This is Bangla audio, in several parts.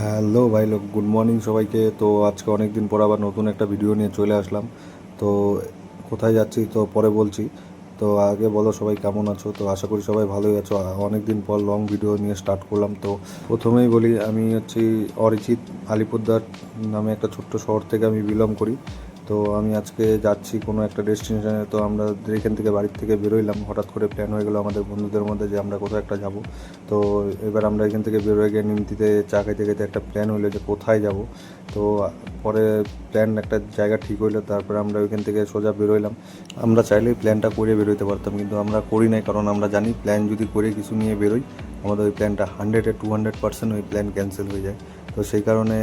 হ্যালো ভাই লোক, গুড মর্নিং সবাইকে। তো আজকে অনেক দিন পর আবার নতুন একটা ভিডিও নিয়ে চলে আসলাম। তো কোথায় যাচ্ছি তো পরে বলছি। তো আগে বলো সবাই কেমন আছো? তো আশা করি সবাই ভালোই আছো। অনেক দিন পর লং ভিডিও নিয়ে স্টার্ট করলাম। তো প্রথমেই বলি, আমি হচ্ছি অরিজিৎ। আলিপুরদুয়ার নামে একটা ছোট্ট শহর থেকে আমি বিলং করি। তো আমি আজকে যাচ্ছি কোনো একটা ডেস্টিনেশনে। তো আমরা এখান থেকে বাড়ির থেকে বেরোইলাম, হঠাৎ করে প্ল্যান হয়ে গেলো আমাদের বন্ধুদের মধ্যে যে আমরা কোথাও একটা যাব। তো এবার আমরা এখান থেকে বেরোয় গিয়ে নিমতিতে চা খাইতে খাইতে একটা প্ল্যান হইলো যে কোথায় যাব। তো পরে প্ল্যান একটা জায়গা ঠিক হইলো, তারপরে আমরা ওইখান থেকে সোজা বেরোইলাম। আমরা চাইলেই প্ল্যানটা করে বেরোতে পারতাম, কিন্তু আমরা করি নাই, কারণ আমরা জানি প্ল্যান যদি করে কিছু নিয়ে বেরোই, আমাদের ওই প্ল্যানটা 100-200% ওই প্ল্যান ক্যান্সেল হয়ে যায়। তো সেই কারণে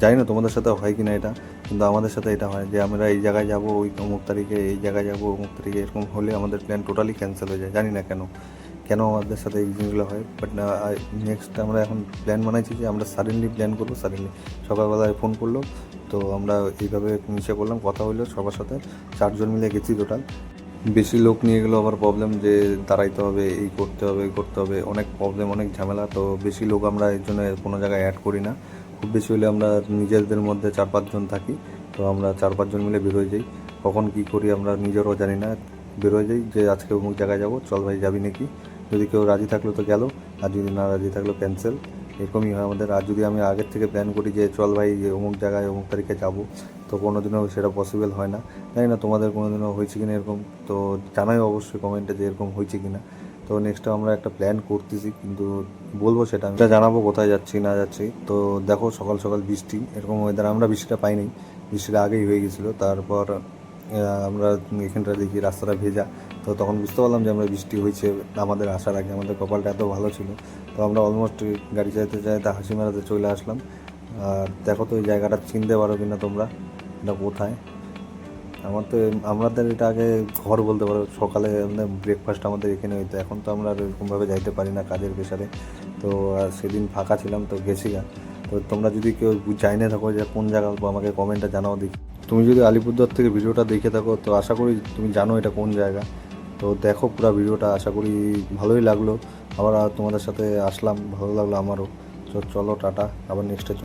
জানি না তোমাদের সাথে হয় কি না এটা, কিন্তু আমাদের সাথে এটা হয় যে আমরা এই জায়গায় যাব, ওই অমুক তারিখে এই জায়গায় যাব, অমুক তারিখে, এরকম হলে আমাদের প্ল্যান টোটালি ক্যান্সেল হয়ে যায়। জানি না কেন কেন আমাদের সাথে এই জিনিসগুলো হয়। বাট নেক্সট আমরা এখন প্ল্যান বানাইছি যে আমরা সাডেনলি প্ল্যান করবো। সাডেনলি সকালবেলায় ফোন করলো, তো আমরা এইভাবে নিচে করলাম, কথা হইলো সবার সাথে। 4 জন মিলে গেছি টোটাল। বেশি লোক নিয়ে গেলেও আবার প্রবলেম, যে দাঁড়াইতে হবে, এই করতে হবে, এই করতে হবে, অনেক প্রবলেম, অনেক ঝামেলা। তো বেশি লোক আমরা এর জন্য কোনো জায়গায় অ্যাড করি না। খুব বেশি হলে আমরা নিজেদের মধ্যে 4-5 জন থাকি। তো আমরা 4-5 জন মিলে বেরোয় যাই। কখন কী করি আমরা নিজেরাও জানি না। বেরোয় যাই যে আজকে অমুক জায়গায় যাবো, চল ভাই যাবি নাকি। যদি কেউ রাজি থাকলো তো গেল, আর যদি না রাজি থাকলো ক্যান্সেল। এরকমই হয় আমাদের। আর যদি আমি আগের থেকে প্ল্যান করি যে চল ভাই অমুক জায়গায় অমুক তারিখে যাবো, তো কোনো দিনও সেটা পসিবল হয় না। জানি না তোমাদের কোনো দিনও হয়েছে কিনা এরকম। তো জানাই অবশ্যই কমেন্টে যে এরকম হয়েছে কিনা। তো নেক্সটে আমরা একটা প্ল্যান করতেছি, কিন্তু বলবো সেটা আমি জানাবো কোথায় যাচ্ছি না যাচ্ছি। তো দেখো সকাল সকাল বৃষ্টি, এরকম ওয়েদার। আমরা বৃষ্টিটা পাইনি, বৃষ্টিটা আগেই হয়ে গেছিলো। তারপর আমরা এখানটা দেখি রাস্তাটা ভেজা। তো তখন বুঝতে পারলাম যে আমরা বৃষ্টি হয়েছে আমাদের আসার আগে। আমাদের কপালটা এত ভালো ছিল। তো আমরা অলমোস্ট গাড়ি চালাতে চালাতে হাসি মারাতে চলে আসলাম। আর দেখো তো এই জায়গাটা চিনতে পারো কিনা তোমরা, এটা কোথায়। আমাদের এটা আগে ঘর বলতে পারো। সকালে আমাদের ব্রেকফাস্ট আমাদের এখানে হইতো। এখন তো আমরা আর এরকমভাবে যাইতে পারি না কাজের প্রেশারে। তো সেদিন ফাঁকা ছিলাম, তো গেছি গা। তো তোমরা যদি কেউ জাইনে থাকো যে কোন জায়গা, আমাকে কমেন্টে জানাও দেখি। তুমি যদি আলিপুরদুয়ার থেকে ভিডিওটা দেখে থাকো, তো আশা করি তুমি জানো এটা কোন জায়গা। তো দেখো পুরো ভিডিওটা, আশা করি ভালোই লাগলো। আবার তোমাদের সাথে আসলাম, ভালো লাগলো আমারও। তো চলো টাটা, আবার নেক্সটে।